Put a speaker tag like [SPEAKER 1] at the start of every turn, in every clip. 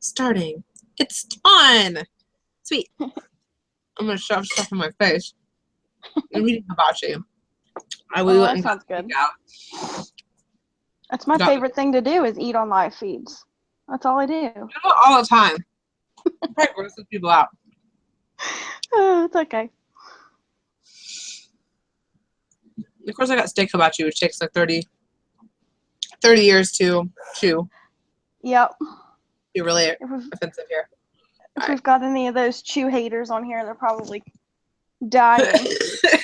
[SPEAKER 1] starting. It's on. Sweet. I'm gonna shove stuff in my face. I'm reading hibachi. We went
[SPEAKER 2] That
[SPEAKER 1] and
[SPEAKER 2] sounds
[SPEAKER 1] got
[SPEAKER 2] good.
[SPEAKER 1] takeout.
[SPEAKER 2] That's my favorite thing to do is eat on live feeds. That's all I do.
[SPEAKER 1] I do it all the time. It probably grosses people out.
[SPEAKER 2] Oh, it's okay.
[SPEAKER 1] Of course, I got steak hibachi, which takes like 30 years to chew.
[SPEAKER 2] Yep.
[SPEAKER 1] Be really offensive here.
[SPEAKER 2] If we've got any of those chew haters on here, they're probably dying.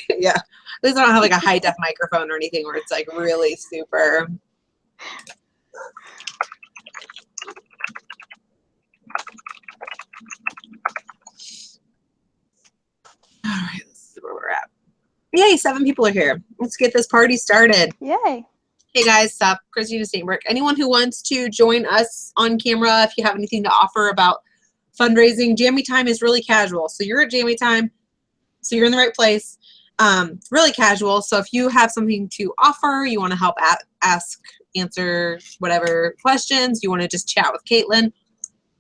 [SPEAKER 1] Yeah. At least I don't have like a high def microphone or anything where it's like really super. All right, let's see where we're at. Yay, 7 people are here. Let's get this party started.
[SPEAKER 2] Yay.
[SPEAKER 1] Hey guys, sup? Christina Steinberg. Anyone who wants to join us on camera, if you have anything to offer about fundraising, Jammy Time is really casual. So you're at Jammy Time, so you're in the right place. Really casual. So if you have something to offer, you want to help answer whatever questions, you want to just chat with Caitlin,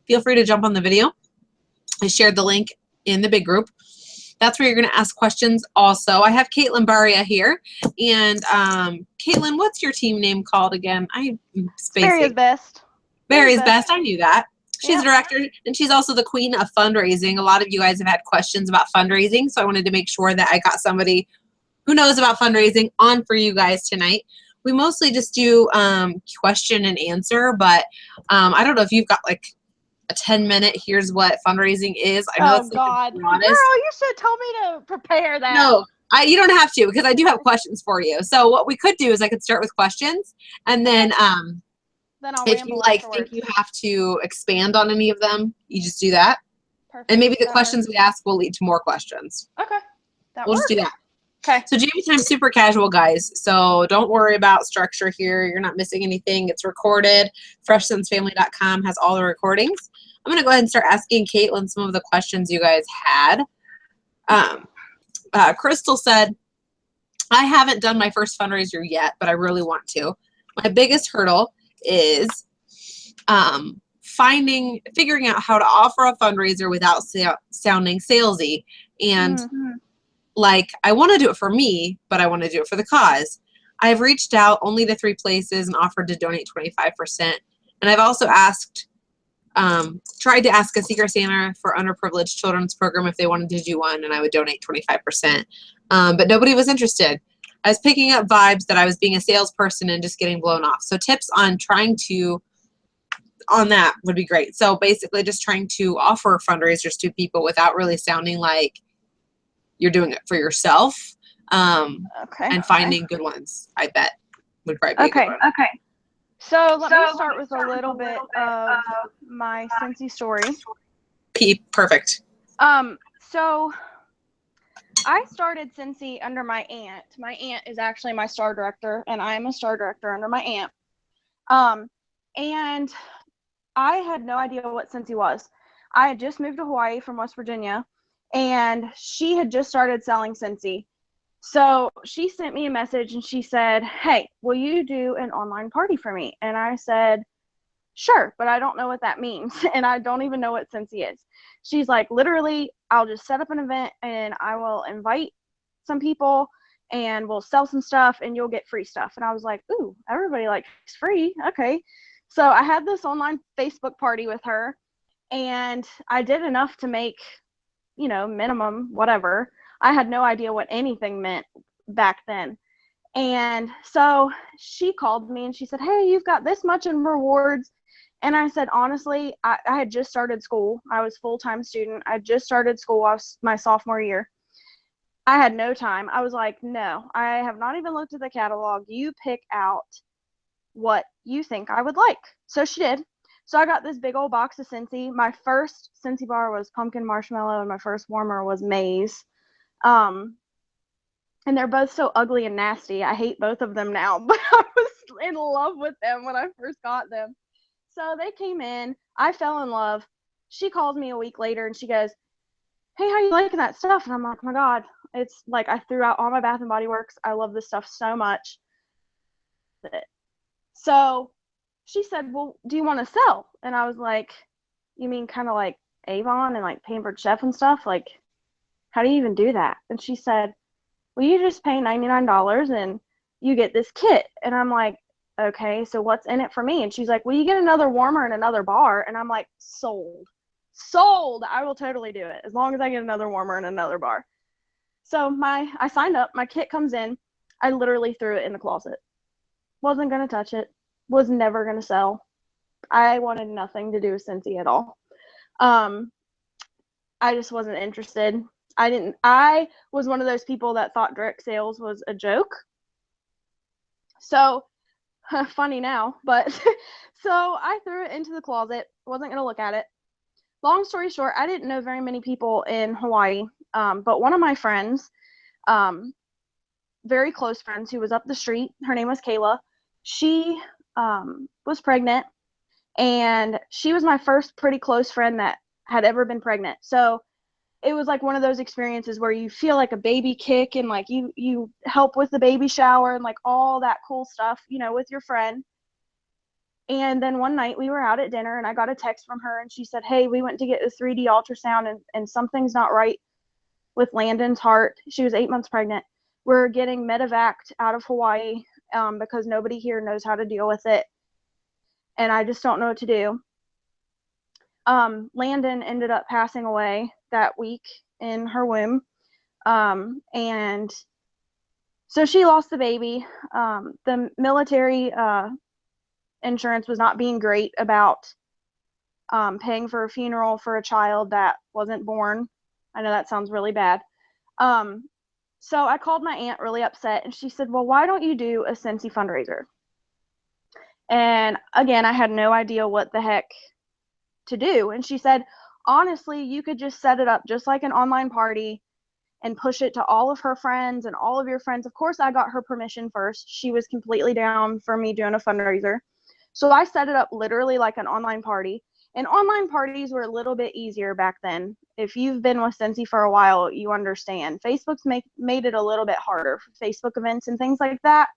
[SPEAKER 1] feel free to jump on the video. I shared the link in the big group. That's where you're going to ask questions also. I have Caitlin Baria here. And Caitlin, what's your team name called again? I'm spacing.
[SPEAKER 2] Barry's Best.
[SPEAKER 1] Barry's Best. I knew that. She's
[SPEAKER 2] Yep.
[SPEAKER 1] a director, and she's also the queen of fundraising. A lot of you guys have had questions about fundraising, so I wanted to make sure that I got somebody who knows about fundraising on for you guys tonight. We mostly just do question and answer, but I don't know if you've got like a 10-minute, here's what fundraising is. I know
[SPEAKER 2] Oh, God.
[SPEAKER 1] Girl,
[SPEAKER 2] you should tell me to prepare that.
[SPEAKER 1] No, you don't have to, because I do have questions for you. So what we could do is I could start with questions, and then
[SPEAKER 2] I'll
[SPEAKER 1] if you think you have to expand on any of them, you just do that. Perfect. And maybe the questions we ask will lead to more questions.
[SPEAKER 2] Okay.
[SPEAKER 1] We'll just do that.
[SPEAKER 2] Okay.
[SPEAKER 1] So Jammy Time's super casual, guys. So don't worry about structure here. You're not missing anything. It's recorded. FreshSenseFamily.com has all the recordings. I'm going to go ahead and start asking Caitlin some of the questions you guys had. Crystal said, I haven't done my first fundraiser yet, but I really want to. My biggest hurdle is figuring out how to offer a fundraiser without sounding salesy. And like, I want to do it for me, but I want to do it for the cause. I've reached out only to 3 places and offered to donate 25%. And I've also tried to ask a Secret Santa for underprivileged children's program if they wanted to do one, and I would donate 25%. But nobody was interested. I was picking up vibes that I was being a salesperson and just getting blown off. So tips on on that would be great. So basically just trying to offer fundraisers to people without really sounding like you're doing it for yourself. And finding good ones, I bet, would probably be a good one.
[SPEAKER 2] Okay. So let me start with a little bit of my Scentsy story.
[SPEAKER 1] Perfect.
[SPEAKER 2] So I started Scentsy under my aunt. My aunt is actually my star director, and I am a star director under my aunt. And I had no idea what Scentsy was. I had just moved to Hawaii from West Virginia, and she had just started selling Scentsy. So she sent me a message and she said, hey, will you do an online party for me? And I said, sure, but I don't know what that means. And I don't even know what Scentsy is. She's like, literally, I'll just set up an event and I will invite some people and we'll sell some stuff and you'll get free stuff. And I was like, ooh, everybody likes free. Okay. So I had this online Facebook party with her, and I did enough to make, minimum, whatever. I had no idea what anything meant back then. And so she called me and she said, hey, you've got this much in rewards. And I said, honestly, I had just started school. I was a full-time student. I just started school. I was my sophomore year. I had no time. I was like, no, I have not even looked at the catalog. You pick out what you think I would like. So she did. So I got this big old box of Scentsy. My first Scentsy bar was pumpkin marshmallow, and my first warmer was maize. And they're both so ugly and nasty. I hate both of them now, but I was in love with them when I first got them. So they came in. I fell in love. She calls me a week later and she goes, hey, how you liking that stuff? And I'm like, oh my God, it's like I threw out all my Bath and Body Works. I love this stuff so much. So she said, well, do you want to sell? And I was like, you mean kind of like Avon and like Pampered Chef and stuff? Like, how do you even do that? And she said, well, you just pay $99 and you get this kit. And I'm like, okay, so what's in it for me? And she's like, well, you get another warmer and another bar. And I'm like, sold. Sold. I will totally do it as long as I get another warmer and another bar. So I signed up, my kit comes in. I literally threw it in the closet. Wasn't going to touch it. Was never going to sell. I wanted nothing to do with Scentsy at all. I just wasn't interested. I was one of those people that thought direct sales was a joke. So, funny now, but so I threw it into the closet. Wasn't going to look at it. Long story short, I didn't know very many people in Hawaii, but one of my friends, very close friends who was up the street, her name was Kayla. She was pregnant, and she was my first pretty close friend that had ever been pregnant. So it was like one of those experiences where you feel like a baby kick, and like you help with the baby shower and like all that cool stuff, you know, with your friend. And then one night we were out at dinner and I got a text from her and she said, hey, we went to get a 3D ultrasound and something's not right with Landon's heart. She was 8 months pregnant. We're getting medevaced out of Hawaii because nobody here knows how to deal with it. And I just don't know what to do. Landon ended up passing away that week in her womb. And so she lost the baby. The military insurance was not being great about paying for a funeral for a child that wasn't born. I know that sounds really bad. So I called my aunt really upset and she said, well, why don't you do a Scentsy fundraiser? And again, I had no idea what the heck to do. And she said, honestly, you could just set it up just like an online party and push it to all of her friends and all of your friends. Of course, I got her permission first. She was completely down for me doing a fundraiser. So I set it up literally like an online party. And online parties were a little bit easier back then. If you've been with Scentsy for a while, you understand. Facebook's made it a little bit harder for Facebook events and things like that.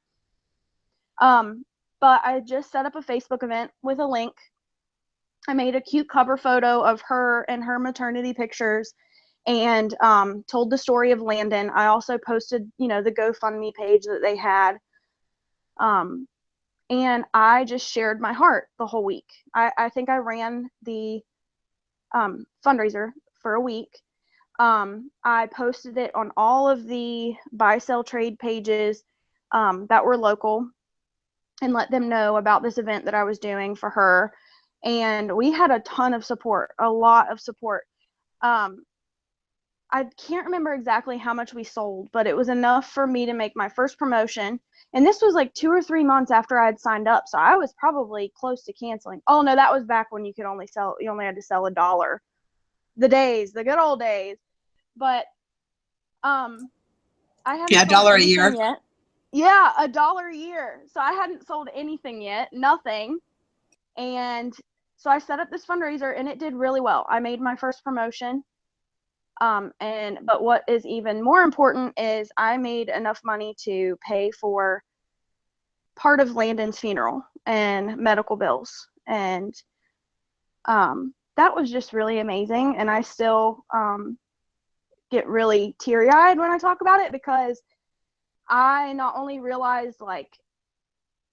[SPEAKER 2] But I just set up a Facebook event with a link. I made a cute cover photo of her and her maternity pictures and told the story of Landon. I also posted, you know, the GoFundMe page that they had. And I just shared my heart the whole week. I think I ran the fundraiser for a week. I posted it on all of the buy, sell, trade pages that were local and let them know about this event that I was doing for her. And we had a ton of support, a lot of support. I can't remember exactly how much we sold, but it was enough for me to make my first promotion. And this was like 2 or 3 months after I had signed up. So I was probably close to canceling. Oh no, that was back when you only had to sell $1. The good old days. But I hadn't sold
[SPEAKER 1] $1 a
[SPEAKER 2] anything
[SPEAKER 1] year.
[SPEAKER 2] yet. Yeah, $1 a year. So I hadn't sold anything yet, nothing. And so I set up this fundraiser and it did really well. I made my first promotion. But what is even more important is I made enough money to pay for part of Landon's funeral and medical bills. And that was just really amazing. And I still get really teary-eyed when I talk about it because I not only realized like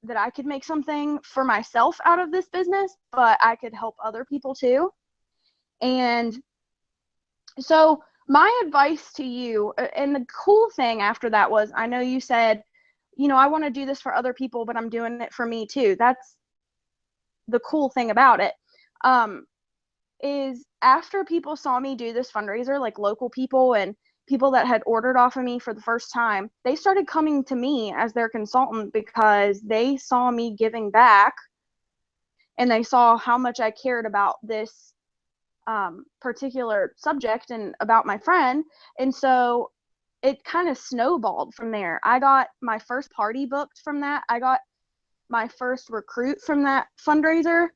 [SPEAKER 2] that I could make something for myself out of this business, but I could help other people too. And so my advice to you, and the cool thing after that was, I know you said, you know, I want to do this for other people, but I'm doing it for me too. That's the cool thing about it. Is after people saw me do this fundraiser, like local people and people that had ordered off of me for the first time, they started coming to me as their consultant because they saw me giving back and they saw how much I cared about this particular subject and about my friend. And so it kind of snowballed from there. I got my first party booked from that. I got my first recruit from that fundraiser.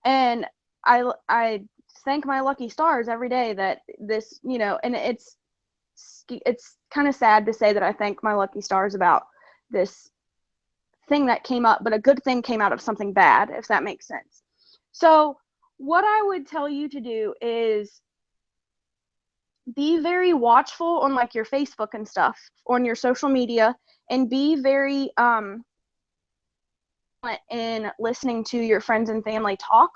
[SPEAKER 2] And I thank my lucky stars every day that this, you know, and it's kind of sad to say that I thank my lucky stars about this thing that came up, but a good thing came out of something bad, if that makes sense. So what I would tell you to do is be very watchful on like your Facebook and stuff, on your social media, and be very in listening to your friends and family talk.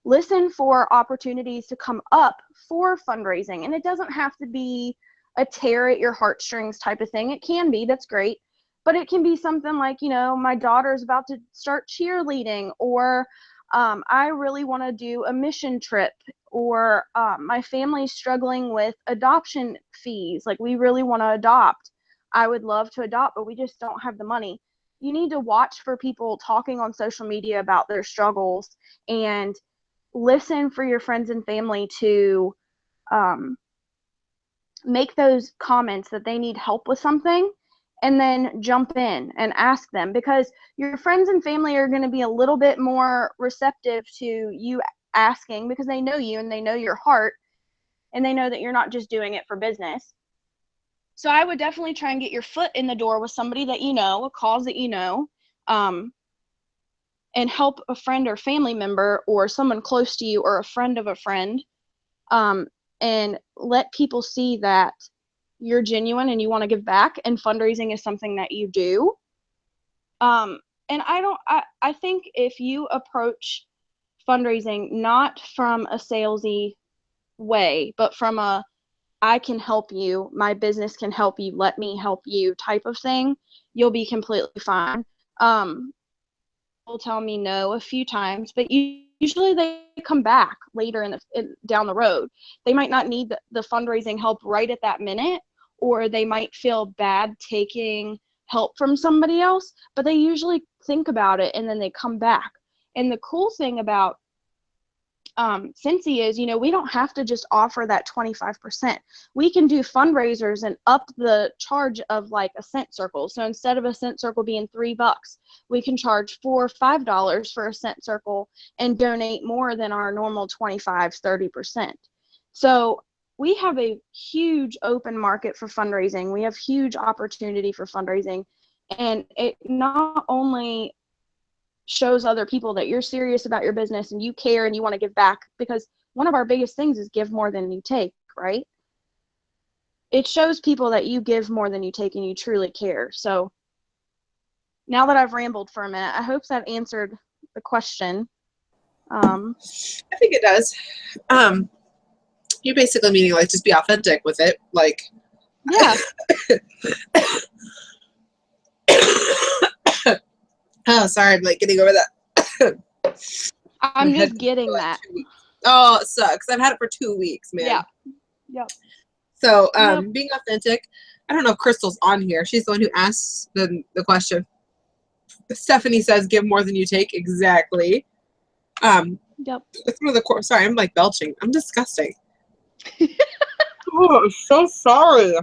[SPEAKER 2] Listen for opportunities to come up for fundraising, and it doesn't have to be a tear at your heartstrings type of thing. It can be, that's great, but it can be something like, you know, my daughter's about to start cheerleading, or I really want to do a mission trip, or my family's struggling with adoption fees, like we really want to adopt. I would love to adopt, but we just don't have the money. You need to watch for people talking on social media about their struggles, and listen for your friends and family to make those comments that they need help with something, and then jump in and ask them, because your friends and family are going to be a little bit more receptive to you asking, because they know you and they know your heart, and they know that you're not just doing it for business. So I would definitely try and get your foot in the door with somebody that you know, a cause that you know, and help a friend or family member or someone close to you or a friend of a friend, and let people see that you're genuine and you want to give back, and fundraising is something that you do. And I think if you approach fundraising not from a salesy way, but from a I can help you, my business can help you, let me help you type of thing, you'll be completely fine. People tell me no a few times, but usually they come back later down the road. They might not need the fundraising help right at that minute, or they might feel bad taking help from somebody else, but they usually think about it and then they come back. And the cool thing about Cincy is, you know, we don't have to just offer that 25%. We can do fundraisers and up the charge of like a cent circle. So instead of a cent circle being $3, we can charge $4 or $5 for a cent circle and donate more than our normal 25-30%. So we have a huge open market for fundraising. We have huge opportunity for fundraising, and it not only shows other people that you're serious about your business and you care and you want to give back, because one of our biggest things is give more than you take, right? It shows people that you give more than you take and you truly care. So now that I've rambled for a minute, I hope that answered the question.
[SPEAKER 1] I think it does. You're basically meaning like just be authentic with it, like
[SPEAKER 2] yeah.
[SPEAKER 1] Oh, sorry, I'm like getting over that.
[SPEAKER 2] I'm just getting that.
[SPEAKER 1] Oh, it sucks. I've had it for 2 weeks, man.
[SPEAKER 2] Yeah. Yep.
[SPEAKER 1] So, being authentic. I don't know if Crystal's on here. She's the one who asked the question. Stephanie says, "Give more than you take." Exactly.
[SPEAKER 2] Yep.
[SPEAKER 1] It's one of the core. Sorry, I'm like belching. I'm disgusting. Oh, I'm so sorry.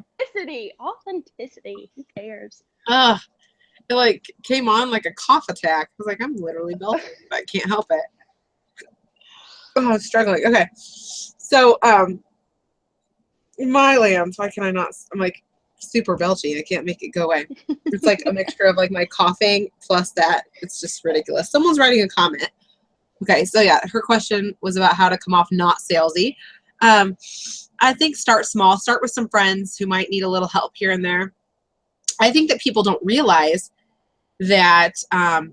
[SPEAKER 2] Authenticity. Who cares?
[SPEAKER 1] It like came on like a cough attack. I was like, I'm literally belching, but I can't help it. Oh, I'm struggling. Okay. So, my lambs, why can I not? I'm like super belchy. I can't make it go away. It's like a mixture of like my coughing plus that. It's just ridiculous. Someone's writing a comment. Okay. So yeah, her question was about how to come off not salesy. I think start small. Start with some friends who might need a little help here and there. I think that people don't realize that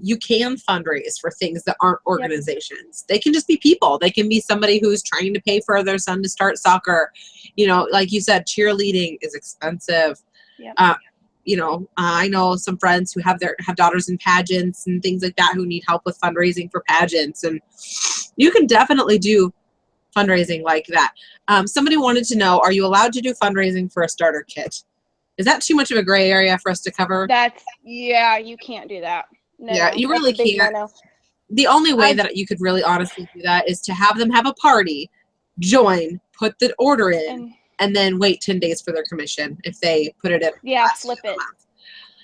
[SPEAKER 1] you can fundraise for things that aren't organizations. Yep. They can just be people. They can be somebody who's trying to pay for their son to start soccer. You know, like you said, cheerleading is expensive. Yep. You know, I know some friends who have daughters in pageants and things like that who need help with fundraising for pageants. And you can definitely do fundraising like that. Somebody wanted to know, are you allowed to do fundraising for a starter kit? Is that too much of a gray area for us to cover?
[SPEAKER 2] Yeah, you can't do that. No,
[SPEAKER 1] yeah, you really can't. No. The only way that you could really honestly do that is to have them have a party, join, put the order in, and then wait 10 days for their commission if they put it in.
[SPEAKER 2] Yeah, flip it.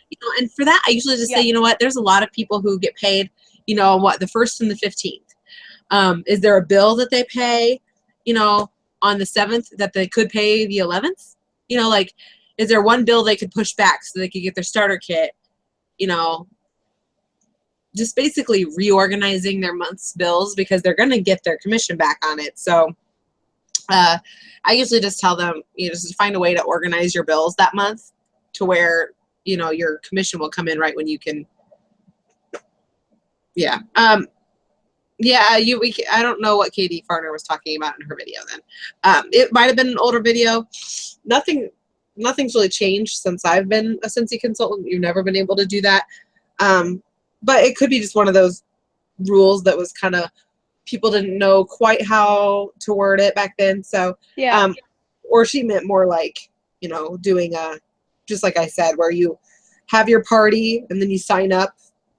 [SPEAKER 1] You know, and for that, I usually just say, you know what, there's a lot of people who get paid, you know, the 1st and the 15th. Is there a bill that they pay, you know, on the 7th that they could pay the 11th? You know, like, is there one bill they could push back so they could get their starter kit, you know, just basically reorganizing their month's bills because they're going to get their commission back on it. So I usually just tell them, just find a way to organize your bills that month to where, your commission will come in right when you can. Yeah. Yeah, I don't know what Katie Farner was talking about in her video then. It might have been an older video. Nothing's really changed since I've been a Scentsy consultant. You've never been able to do that. But it could be just one of those rules that was kind of, people didn't know quite how to word it back then. So,
[SPEAKER 2] Yeah.
[SPEAKER 1] Or she meant more like, doing just like I said, where you have your party and then you sign up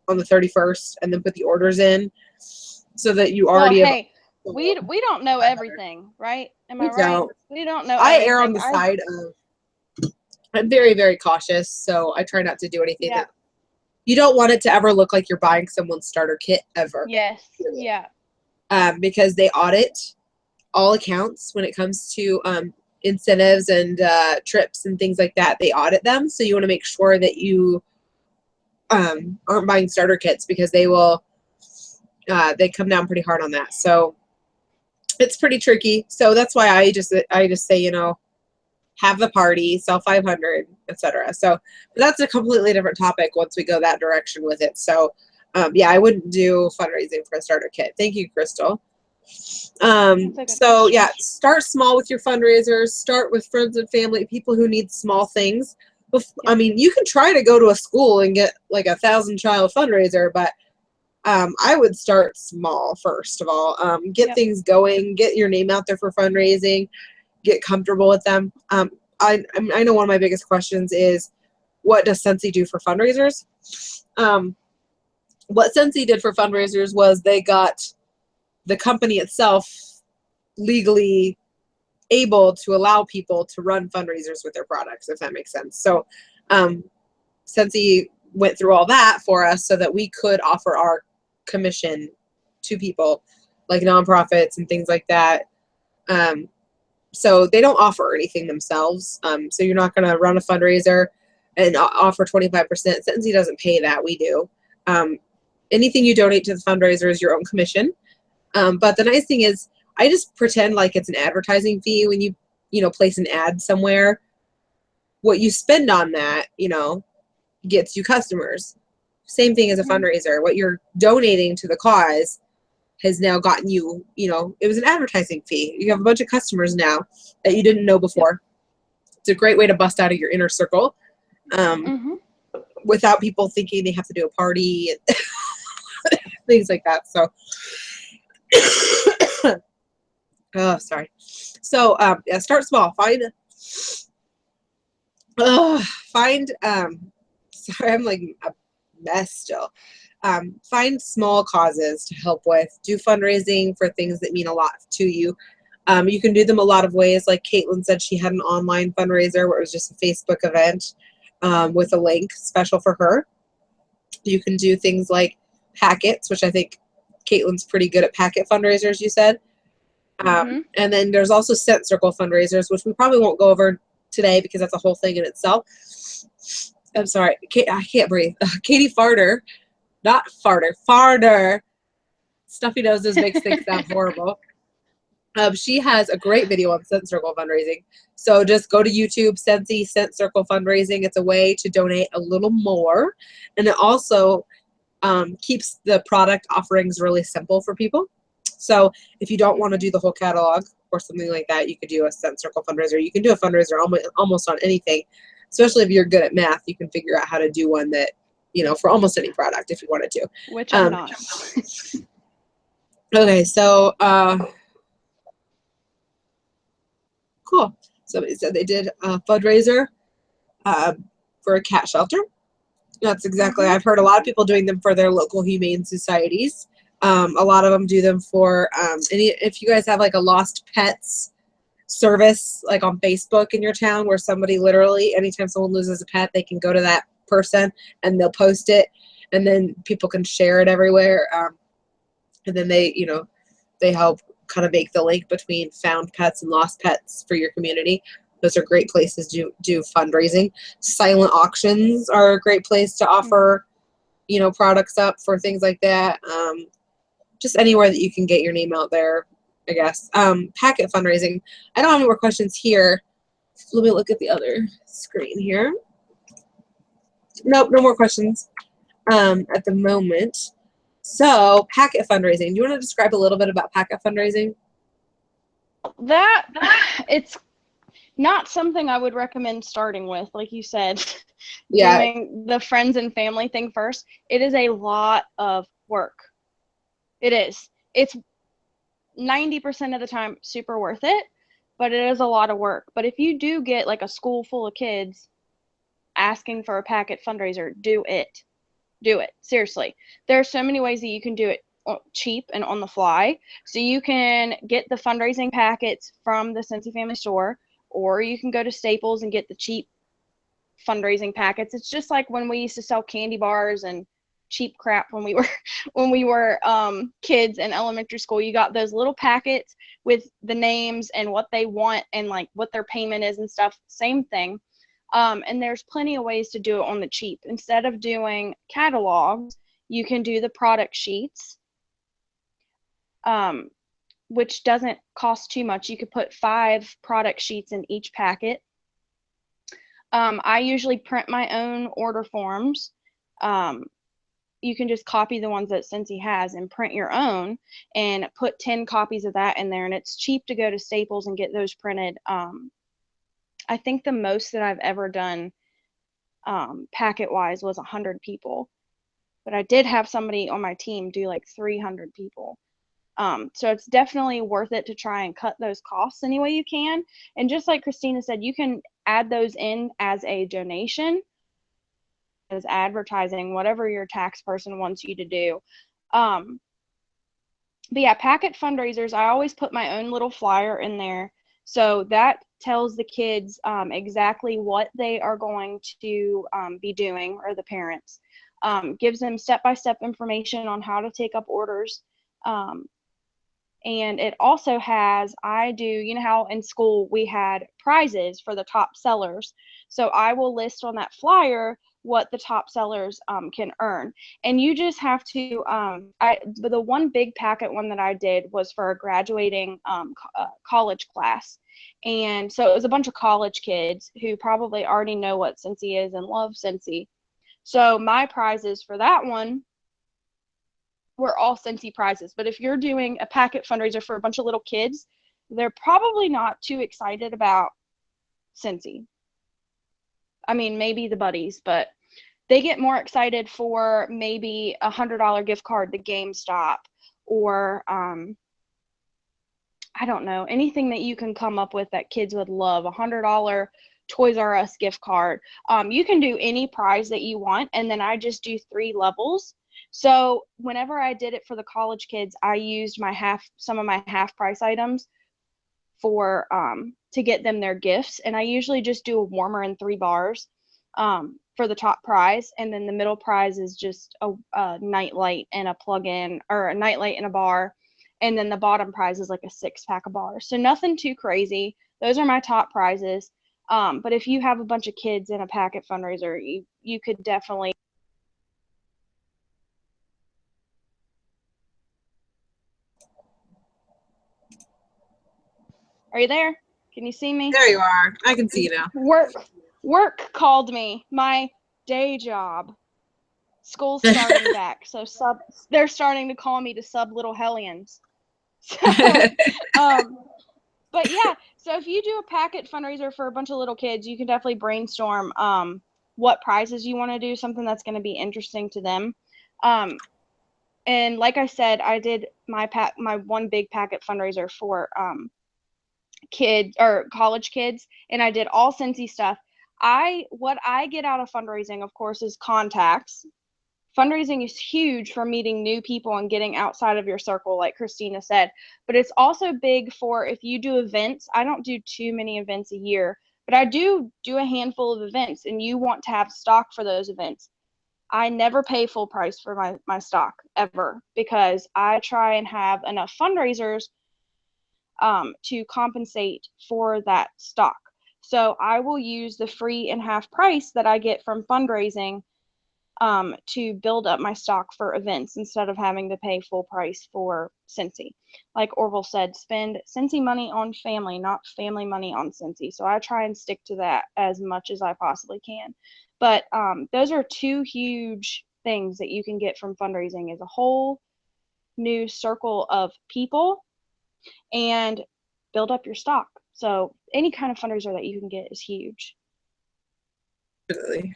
[SPEAKER 1] on the 31st and then put the orders in so that you already
[SPEAKER 2] well,
[SPEAKER 1] have.
[SPEAKER 2] hey, we don't know everything, right? Am I right? We don't know
[SPEAKER 1] I
[SPEAKER 2] everything.
[SPEAKER 1] err on the side of, I'm very, very cautious, so I try not to do anything that, you don't want it to ever look like you're buying someone's starter kit ever.
[SPEAKER 2] Yes. Yeah.
[SPEAKER 1] Because they audit all accounts when it comes to incentives and trips and things like that. They audit them, so you want to make sure that you aren't buying starter kits because they will they come down pretty hard on that. So it's pretty tricky. So that's why I just say, have the party, sell 500, etc. So that's a completely different topic once we go that direction with it. So yeah, I wouldn't do fundraising for a starter kit. Thank you, Crystal. So yeah, start small with your fundraisers. Start with friends and family, people who need small things. I mean, you can try to go to a school and get like 1,000 child fundraiser, but I would start small first of all. Get things going, get your name out there for fundraising, get comfortable with them. I know one of my biggest questions is, what does Scentsy do for fundraisers? What Scentsy did for fundraisers was they got the company itself legally able to allow people to run fundraisers with their products, if that makes sense. So Scentsy went through all that for us so that we could offer our commission to people like nonprofits and things like that. So they don't offer anything themselves. So you're not going to run a fundraiser and offer 25%. Scentsy doesn't pay that. We do. Anything you donate to the fundraiser is your own commission. But the nice thing is, I just pretend like it's an advertising fee when you place an ad somewhere. What you spend on that, gets you customers. Same thing as a fundraiser. What you're donating to the cause has now gotten you, it was an advertising fee. You have a bunch of customers now that you didn't know before. It's a great way to bust out of your inner circle without people thinking they have to do a party and things like that. So, oh, sorry. So, yeah, start small. Find, sorry, I'm like a mess still. Find small causes to help with. Do fundraising for things that mean a lot to you. You can do them a lot of ways. Like Caitlin said, she had an online fundraiser where it was just a Facebook event with a link special for her. You can do things like packets, which I think Caitlin's pretty good at packet fundraisers, you said. And then there's also Scent Circle fundraisers, which we probably won't go over today because that's a whole thing in itself. I'm sorry. I can't breathe. Katie Farter. Not farter. Farter. Stuffy noses makes things sound horrible. She has a great video on Scent Circle fundraising. So just go to YouTube, Scentsy Scent Circle fundraising. It's a way to donate a little more. And it also keeps the product offerings really simple for people. So if you don't want to do the whole catalog or something like that, you could do a Scent Circle fundraiser. You can do a fundraiser almost on anything, especially if you're good at math. You can figure out how to do one that, for almost any product if you wanted to.
[SPEAKER 2] Which I'm not.
[SPEAKER 1] Okay, so cool. Somebody said they did a fundraiser for a cat shelter. That's exactly. I've heard a lot of people doing them for their local humane societies. A lot of them do them for if you guys have like a lost pets service like on Facebook in your town where somebody literally anytime someone loses a pet, they can go to that person and they'll post it and then people can share it everywhere. And then they help kind of make the link between found pets and lost pets for your community. Those are great places to do fundraising. Silent auctions are a great place to offer you know, products up for things like that. Just anywhere that you can get your name out there, I guess. Packet fundraising. I don't have any more questions here. Let me look at the other screen here. Nope, no more questions at the moment. So, packet fundraising. Do you want to describe a little bit about packet fundraising?
[SPEAKER 2] That it's not something I would recommend starting with, like you said,
[SPEAKER 1] Yeah.
[SPEAKER 2] doing the friends and family thing first. It is a lot of work. It is. It's 90% of the time super worth it, but it is a lot of work. But if you do get like a school full of kids asking for a packet fundraiser, do it. Do it. Seriously. There are so many ways that you can do it cheap and on the fly. So you can get the fundraising packets from the Cincy Family Store, or you can go to Staples and get the cheap fundraising packets. It's just like when we used to sell candy bars and cheap crap when we were kids in elementary school. You got those little packets with the names and what they want and like what their payment is and stuff. Same thing. And there's plenty of ways to do it on the cheap. Instead of doing catalogs, you can do the product sheets, which doesn't cost too much. You could put 5 product sheets in each packet. I usually print my own order forms. You can just copy the ones that Cincy has and print your own and put 10 copies of that in there. And it's cheap to go to Staples and get those printed. I think the most that I've ever done packet-wise was 100 people. But I did have somebody on my team do like 300 people. So it's definitely worth it to try and cut those costs any way you can. And just like Christina said, you can add those in as a donation, as advertising, whatever your tax person wants you to do. But yeah, packet fundraisers, I always put my own little flyer in there. So that tells the kids exactly what they are going to be doing, or the parents. Gives them step-by-step information on how to take up orders. And it also has, you know how in school we had prizes for the top sellers. So I will list on that flyer what the top sellers can earn. And you just have to, but the one big packet one that I did was for a graduating college class. And so it was a bunch of college kids who probably already know what Cincy is and love Cincy. So my prizes for that one were all Cincy prizes. But if you're doing a packet fundraiser for a bunch of little kids, they're probably not too excited about Cincy. I mean, maybe the buddies, but they get more excited for maybe $100 gift card to GameStop, or I don't know, anything that you can come up with that kids would love. $100 Toys R Us gift card. You can do any prize that you want, and then I just do 3 levels. So whenever I did it for the college kids, I used some of my half price items for to get them their gifts, and I usually just do a warmer and 3 bars for the top prize, and then the middle prize is just a nightlight and a plug-in, or a nightlight and a bar, and then the bottom prize is like a 6-pack of bars. So nothing too crazy. Those are my top prizes. But if you have a bunch of kids in a packet fundraiser, you could definitely. Are you there? Can you see me?
[SPEAKER 1] There you are. I can see you now.
[SPEAKER 2] Work called me. My day job. School's starting back, so they're starting to call me to sub little hellions. So, but yeah, so if you do a packet fundraiser for a bunch of little kids, you can definitely brainstorm what prizes you want to do, something that's going to be interesting to them. And like I said, I did my one big packet fundraiser for kids or college kids, and I did all Cincy stuff. What I get out of fundraising, of course, is contacts. Fundraising is huge for meeting new people and getting outside of your circle, like Christina said. But it's also big for if you do events. I don't do too many events a year, but I do a handful of events, and you want to have stock for those events. I never pay full price for my stock ever, because I try and have enough fundraisers to compensate for that stock. So I will use the free and half price that I get from fundraising to build up my stock for events instead of having to pay full price for Scentsy. Like Orville said, spend Scentsy money on family, not family money on Scentsy. So I try and stick to that as much as I possibly can. But those are two huge things that you can get from fundraising, is a whole new circle of people and build up your stock. So any kind of fundraiser that you can get is huge.
[SPEAKER 1] Absolutely.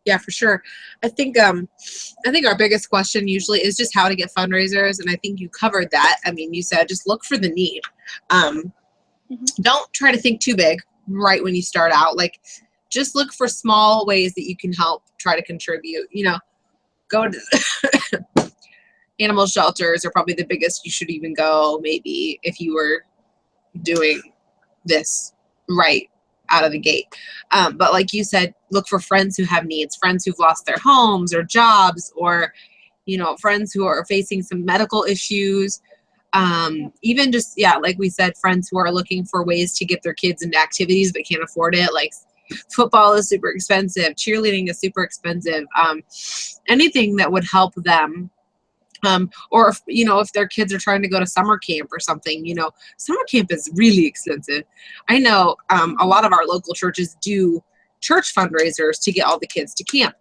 [SPEAKER 1] Yeah, for sure. I think our biggest question usually is just how to get fundraisers, and I think you covered that. I mean, you said just look for the need. Don't try to think too big right when you start out. Like, just look for small ways that you can help try to contribute. You know, go to animal shelters are probably the biggest you should even go, maybe, if you were doing this right out of the gate. But like you said, look for friends who have needs, friends who've lost their homes or jobs, or, you know, friends who are facing some medical issues. Even just, yeah, like we said, friends who are looking for ways to get their kids into activities but can't afford it. Like, football is super expensive, cheerleading is super expensive. Anything that would help them. Or if, you know, if their kids are trying to go to summer camp or something, you know, summer camp is really expensive. I know a lot of our local churches do church fundraisers to get all the kids to camp.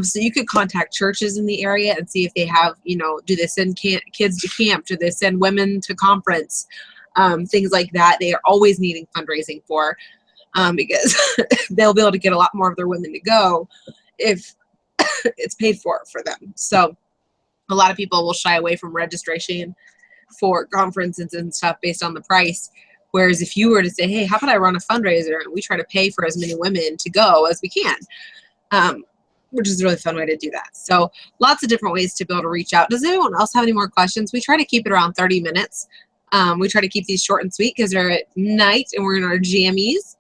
[SPEAKER 1] So you could contact churches in the area and see if they have, you know, do they send kids to camp? Do they send women to conference? Things like that. They are always needing fundraising for, because they'll be able to get a lot more of their women to go if it's paid for them. So a lot of people will shy away from registration for conferences and stuff based on the price. Whereas if you were to say, hey, how about I run a fundraiser and we try to pay for as many women to go as we can, which is a really fun way to do that. So lots of different ways to be able to reach out. Does anyone else have any more questions? We try to keep it around 30 minutes. We try to keep these short and sweet because they're at night and we're in our jammies.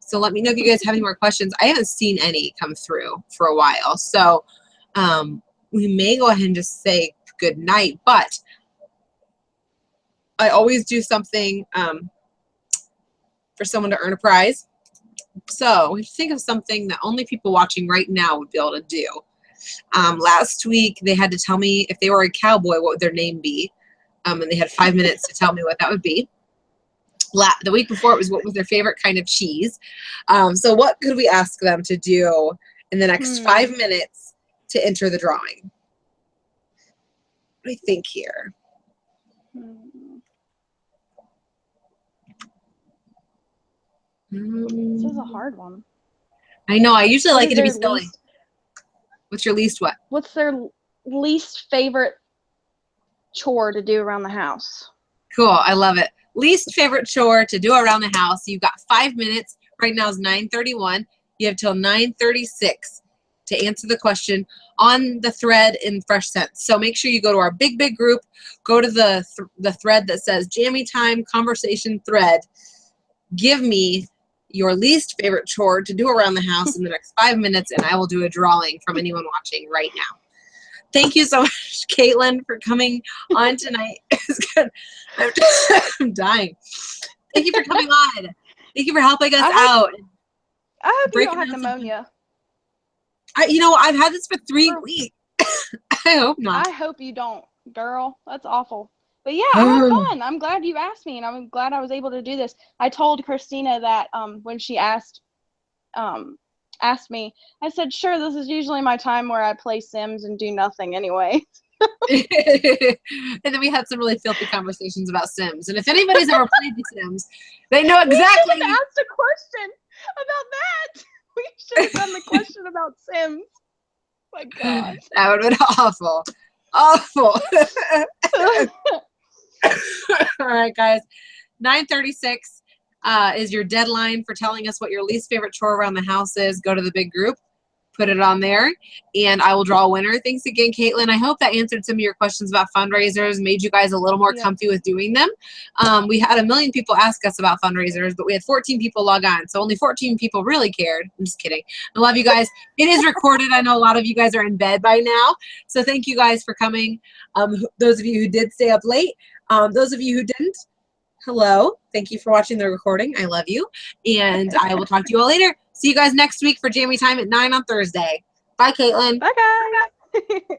[SPEAKER 1] So let me know if you guys have any more questions. I haven't seen any come through for a while. So we may go ahead and just say good night, but I always do something for someone to earn a prize. So we think of something that only people watching right now would be able to do. Last week, they had to tell me if they were a cowboy, what would their name be? And they had 5 minutes to tell me what that would be. The week before, it was what was their favorite kind of cheese. So what could we ask them to do in the next 5 minutes to enter the drawing? What do you think here?
[SPEAKER 2] This is a hard one.
[SPEAKER 1] I know. I usually like it to be silly. What's your least what?
[SPEAKER 2] What's their least favorite chore to do around the house?
[SPEAKER 1] Cool. I love it. Least favorite chore to do around the house. You've got 5 minutes. Right now is 9:31. You have till 9:36 to answer the question on the thread in Fresh Sense. So make sure you go to our big group. Go to the thread that says Jammy Time Conversation Thread. Give me your least favorite chore to do around the house in the next 5 minutes, and I will do a drawing from anyone watching right now. Thank you so much, Caitlin, for coming on tonight. It's good. I'm dying. Thank you for coming on. Thank you for helping us out.
[SPEAKER 2] I hope you don't have pneumonia.
[SPEAKER 1] I've had this for 3 weeks. I hope not.
[SPEAKER 2] I hope you don't, girl. That's awful. But yeah, I had fun. I'm glad you asked me, and I'm glad I was able to do this. I told Christina that when she asked me, I said, sure, this is usually my time where I play Sims and do nothing anyway.
[SPEAKER 1] And then we had some really filthy conversations about Sims. And if anybody's ever played The Sims, they know exactly.
[SPEAKER 2] We should have asked a question about that. We should have done the question about Sims. My God.
[SPEAKER 1] That would have been awful. Awful. All right, guys. 9:36 is your deadline for telling us what your least favorite chore around the house is. Go to the big group, put it on there, and I will draw a winner. Thanks again, Caitlin. I hope that answered some of your questions about fundraisers, made you guys a little more comfy with doing them. We had 1 million people ask us about fundraisers, but we had 14 people log on, so only 14 people really cared. I'm just kidding. I love you guys. It is recorded. I know a lot of you guys are in bed by now, so thank you guys for coming. Those of you who did stay up late, those of you who didn't, hello. Thank you for watching the recording. I love you, and I will talk to you all later. See you guys next week for Jammy Time at 9 on Thursday. Bye, Caitlin.
[SPEAKER 2] Bye, guys.